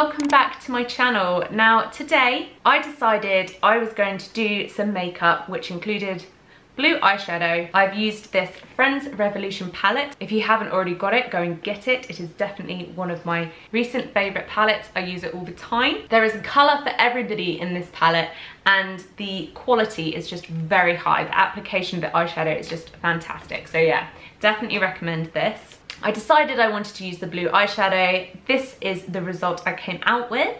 welcome back to my channel. Now today I decided I was going to do some makeup which included blue eyeshadow. I've used this Friends Revolution palette. If you haven't already got it, go and get it. It is definitely one of my recent favourite palettes. I use it all the time. There is a colour for everybody in this palette and the quality is just very high. The application of the eyeshadow is just fantastic. So yeah, definitely recommend this. I decided I wanted to use the blue eyeshadow. This is the result I came out with.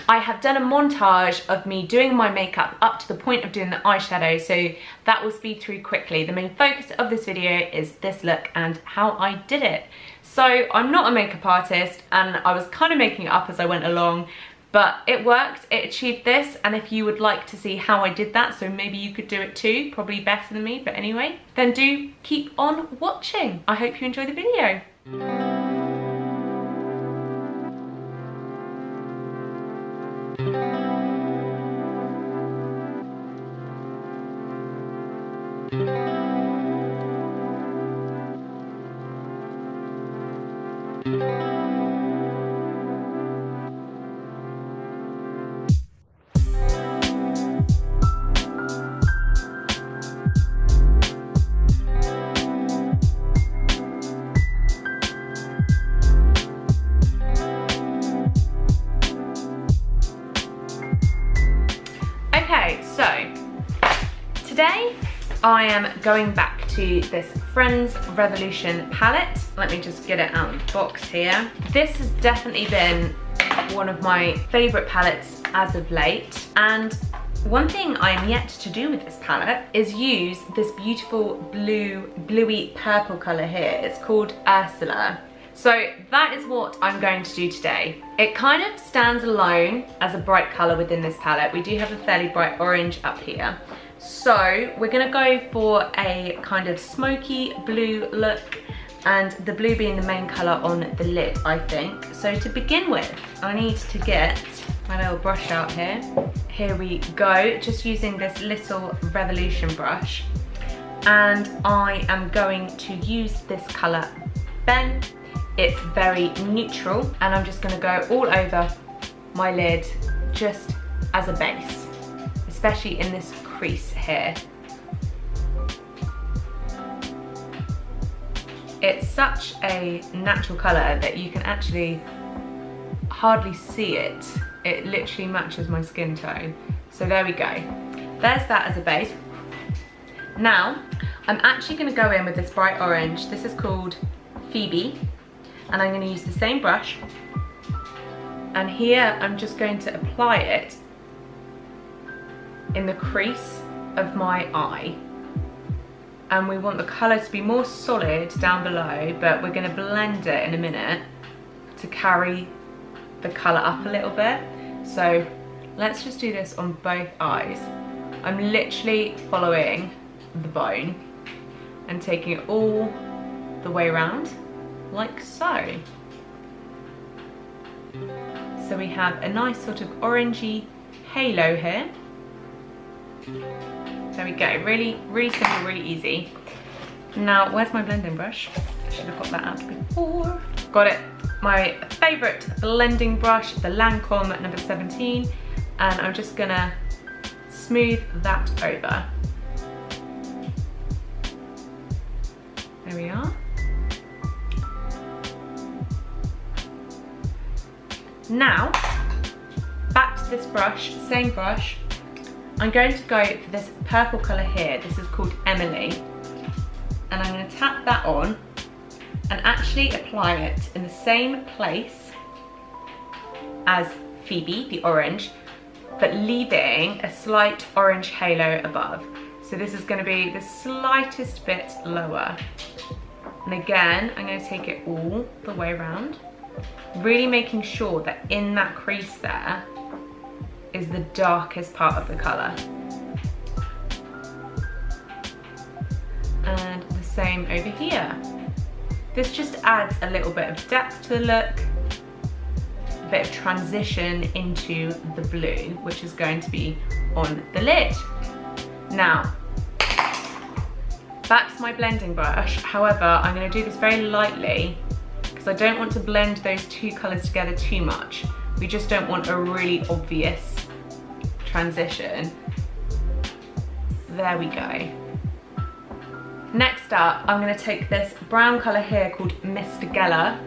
I have done a montage of me doing my makeup up to the point of doing the eyeshadow, so that will speed through quickly. The main focus of this video is this look and how I did it. So I'm not a makeup artist and I was kind of making it up as I went along, but it worked, it achieved this, and if you would like to see how I did that, so maybe you could do it too, probably better than me, but anyway, then do keep on watching. I hope you enjoy the video. Okay, so today I am going back to this Friends Revolution palette. Let me just get it out of the box here. This has definitely been one of my favourite palettes as of late, and one thing I am yet to do with this palette is use this beautiful bluey purple colour here. It's called Ursula. So that is what I'm going to do today. It kind of stands alone as a bright colour within this palette. We do have a fairly bright orange up here. So we're going to go for a kind of smoky blue look, and the blue being the main colour on the lid, I think. So to begin with, I need to get my little brush out here. Here we go, just using this little Revolution brush. And I am going to use this colour Ben. It's very neutral, and I'm just going to go all over my lid just as a base, especially in this crease here. It's such a natural colour that you can actually hardly see it. It literally matches my skin tone. So there we go. There's that as a base. Now, I'm actually going to go in with this bright orange. This is called Phoebe. And I'm going to use the same brush, and here I'm just going to apply it in the crease of my eye. And we want the colour to be more solid down below, but we're going to blend it in a minute to carry the colour up a little bit. So let's just do this on both eyes. I'm literally following the bone and taking it all the way around, like so. So we have a nice sort of orangey halo here. There we go, really simple, really easy. Now, where's my blending brush? I should have got that out before. Got it, my favourite blending brush, the Lancome number 17, and I'm just gonna smooth that over. There we are. Now, back to this brush, same brush. I'm going to go for this purple colour here. This is called Emily. And I'm going to tap that on and actually apply it in the same place as Phoebe, the orange, but leaving a slight orange halo above. So this is going to be the slightest bit lower. And again, I'm going to take it all the way around, really making sure that in that crease there is the darkest part of the colour. And the same over here. This just adds a little bit of depth to the look, a bit of transition into the blue, which is going to be on the lid. Now, back to my blending brush. However, I'm going to do this very lightly because I don't want to blend those two colours together too much. We just don't want a really obvious transition. There we go. Next up, I'm gonna take this brown color here called Mr. Geller,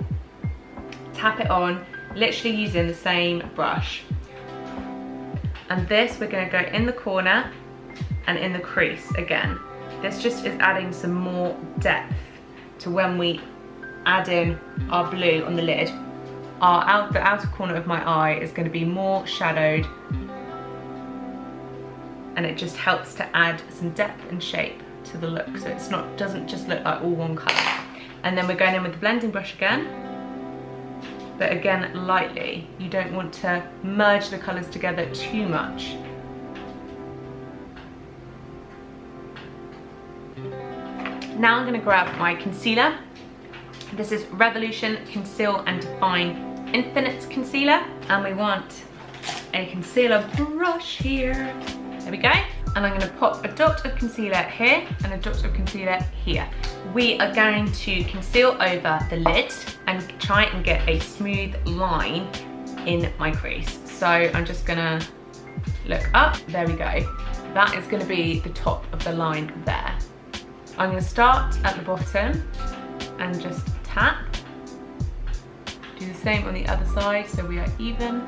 tap it on, literally using the same brush. And this, we're gonna go in the corner and in the crease again. This just is adding some more depth to when we add in our blue on the lid. The outer corner of my eye is gonna be more shadowed, and it just helps to add some depth and shape to the look, so it's doesn't just look like all one colour. And then we're going in with the blending brush again, but again lightly. You don't want to merge the colours together too much. Now I'm going to grab my concealer. This is Revolution Conceal and Define Infinite Concealer, and we want a concealer brush here. There we go. And I'm going to pop a dot of concealer here and a dot of concealer here. We are going to conceal over the lid and try and get a smooth line in my crease. So I'm just going to look up. There we go. That is going to be the top of the line there. I'm going to start at the bottom and just tap. Do the same on the other side so we are even.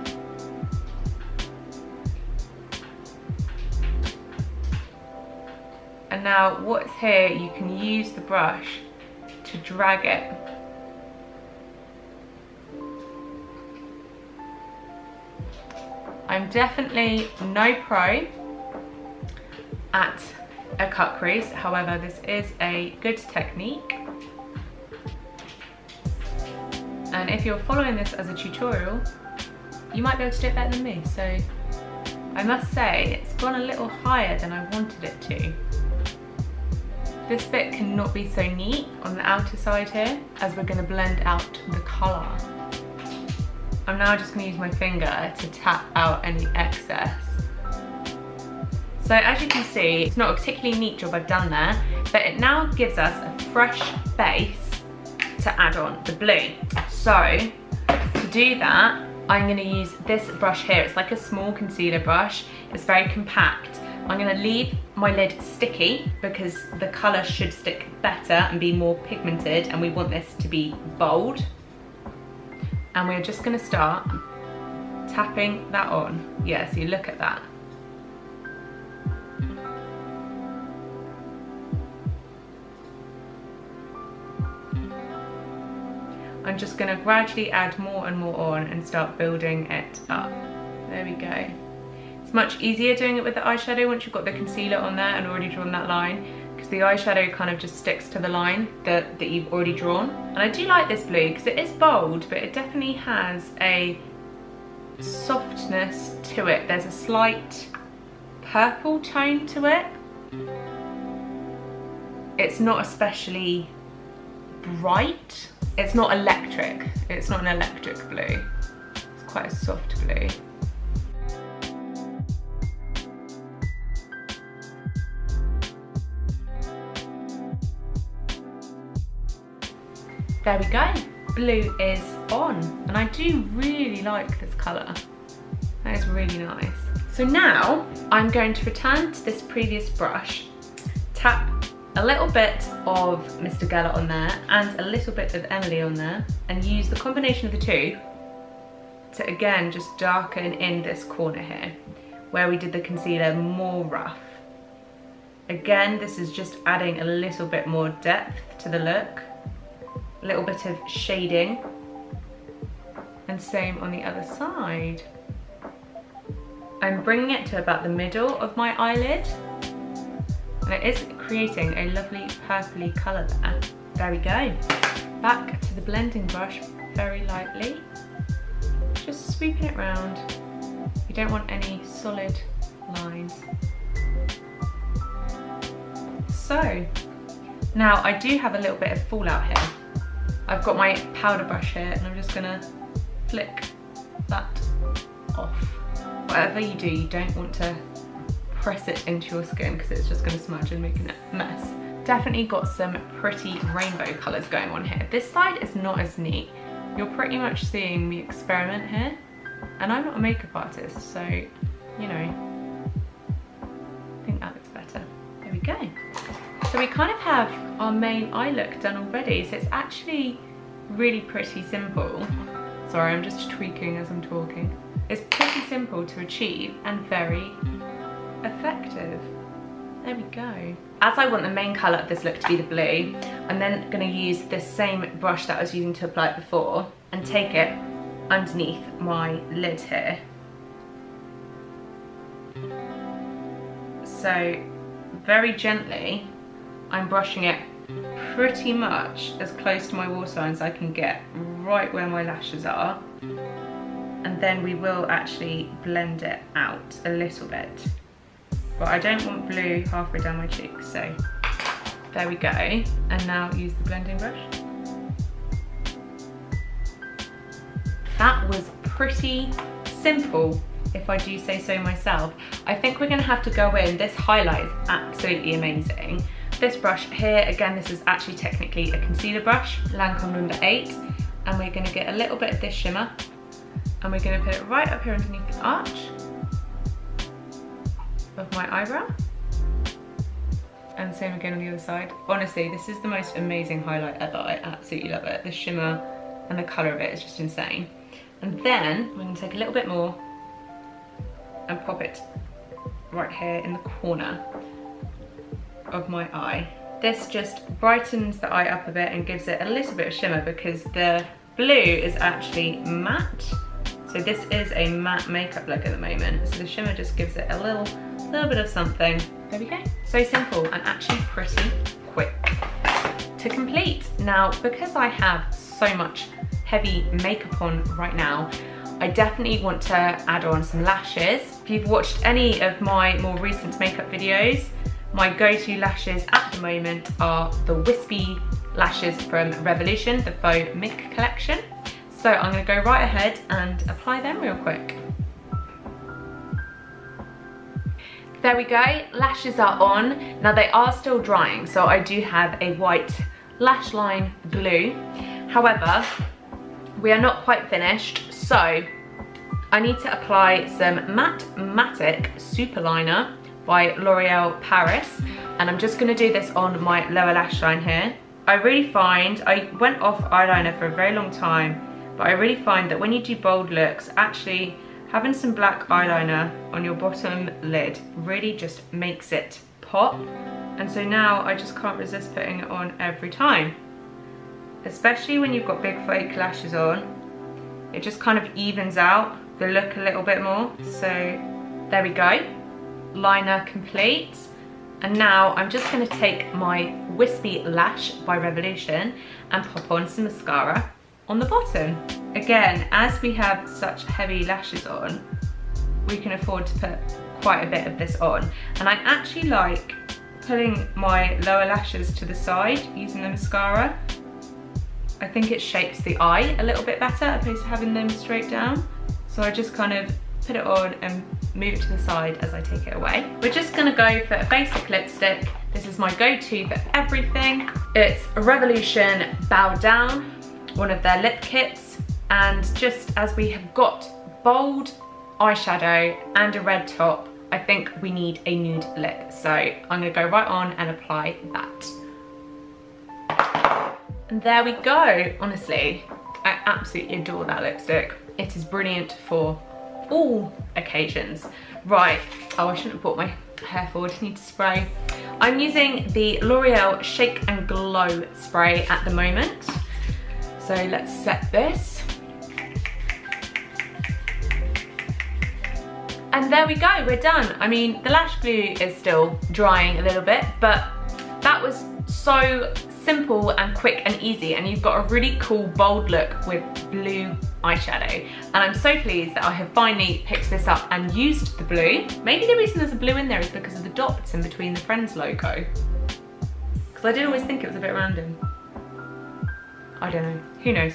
And now what's here, you can use the brush to drag it. I'm definitely no pro at a cut crease, however this is a good technique. And if you're following this as a tutorial, you might be able to do it better than me. So I must say, it's gone a little higher than I wanted it to. This bit cannot be so neat on the outer side here, as we're going to blend out the colour. I'm now just going to use my finger to tap out any excess. So as you can see, it's not a particularly neat job I've done there, but it now gives us a fresh base to add on the blue. So to do that, I'm going to use this brush here. It's like a small concealer brush. It's very compact. I'm going to leave my lid sticky because the colour should stick better and be more pigmented, and we want this to be bold. And we're just going to start tapping that on. Yeah, so you look at that. I'm just going to gradually add more and more on and start building it up. There we go. It's much easier doing it with the eyeshadow once you've got the concealer on there and already drawn that line, because the eyeshadow kind of just sticks to the line that you've already drawn. And I do like this blue because it is bold, but it definitely has a softness to it. There's a slight purple tone to it. It's not especially bright. It's not electric. It's not an electric blue. It's quite a soft blue. There we go. Blue is on. And I do really like this colour. That is really nice. So now I'm going to return to this previous brush, tap a little bit of Mr. Geller on there and a little bit of Emily on there, and use the combination of the two to again just darken in this corner here where we did the concealer more rough. Again, this is just adding a little bit more depth to the look, a little bit of shading, and same on the other side. I'm bringing it to about the middle of my eyelid, and it is creating a lovely purpley colour there. There we go. Back to the blending brush very lightly. Just sweeping it round. You don't want any solid lines. So, now I do have a little bit of fallout here. I've got my powder brush here and I'm just gonna flick that off. Whatever you do, you don't want to press it into your skin because it's just going to smudge and make a mess. Definitely got some pretty rainbow colours going on here. This side is not as neat. You're pretty much seeing me experiment here. And I'm not a makeup artist, so, you know, I think that looks better. There we go. So we kind of have our main eye look done already, so it's actually really pretty simple. Sorry, I'm just tweaking as I'm talking. It's pretty simple to achieve and very effective. There we go. As I want the main colour of this look to be the blue, I'm then going to use this same brush that I was using to apply it before and take it underneath my lid here. So very gently, I'm brushing it pretty much as close to my waterline as I can get, right where my lashes are. And then we will actually blend it out a little bit. But I don't want blue halfway down my cheeks, so there we go. And now use the blending brush. That was pretty simple, if I do say so myself. I think we're gonna have to go in. This highlight is absolutely amazing. This brush here, again, this is actually technically a concealer brush, Lancome number 8. And we're gonna get a little bit of this shimmer and we're gonna put it right up here underneath the arch of my eyebrow. And same again on the other side. Honestly, this is the most amazing highlight ever. I absolutely love it. The shimmer and the color of it is just insane. And then we're gonna take a little bit more and pop it right here in the corner of my eye. This just brightens the eye up a bit and gives it a little bit of shimmer because the blue is actually matte. So this is a matte makeup look at the moment. So the shimmer just gives it a little bit of something. There we go. So simple and actually pretty quick to complete. Now, because I have so much heavy makeup on right now, I definitely want to add on some lashes. If you've watched any of my more recent makeup videos, my go-to lashes at the moment are the wispy lashes from Revolution, the Faux Mic collection. So I'm going to go right ahead and apply them real quick. There we go, lashes are on. Now they are still drying, so I do have a white lash line glue. However, we are not quite finished, so I need to apply some Matte Super Liner by L'Oreal Paris, and I'm just going to do this on my lower lash line here. I really find, I went off eyeliner for a very long time, but I really find that when you do bold looks, actually having some black eyeliner on your bottom lid really just makes it pop. And so now I just can't resist putting it on every time. Especially when you've got big fake lashes on, it just kind of evens out the look a little bit more. So there we go, liner complete. And now I'm just going to take my Wispy Lash by Revolution and pop on some mascara on the bottom. Again, as we have such heavy lashes on, we can afford to put quite a bit of this on. And I actually like pulling my lower lashes to the side using the mascara. I think it shapes the eye a little bit better opposed to having them straight down. So I just kind of put it on and move it to the side as I take it away. We're just gonna go for a basic lipstick. This is my go-to for everything. It's a Revolution Bow Down, one of their lip kits. And just as we have got bold eyeshadow and a red top, I think we need a nude lip. So I'm gonna go right on and apply that. And there we go. Honestly, I absolutely adore that lipstick. It is brilliant for all occasions. Right, oh, I shouldn't have brought my hair forward, I need to spray. I'm using the L'Oreal Shake and Glow spray at the moment. So let's set this. And there we go, we're done. I mean, the lash glue is still drying a little bit, but that was so simple and quick and easy, and you've got a really cool bold look with blue eyeshadow. And I'm so pleased that I have finally picked this up and used the blue. Maybe the reason there's a blue in there is because of the dots in between the Friends logo. Because I did always think it was a bit random. I don't know, who knows?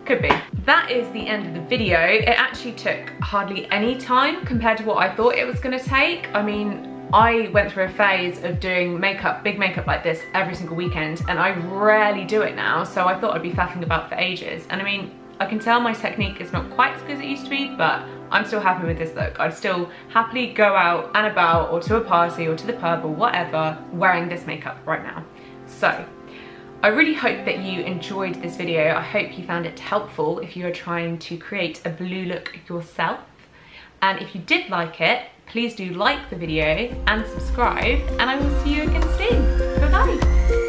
Could be. That is the end of the video. It actually took hardly any time compared to what I thought it was gonna take. I mean, I went through a phase of doing makeup, big makeup like this every single weekend, and I rarely do it now, so I thought I'd be faffing about for ages. And I mean, I can tell my technique is not quite as good as it used to be, but I'm still happy with this look. I'd still happily go out and about or to a party or to the pub or whatever wearing this makeup right now. So I really hope that you enjoyed this video. I hope you found it helpful if you are trying to create a blue look yourself. And if you did like it, please do like the video and subscribe, and I will see you again soon. Bye bye.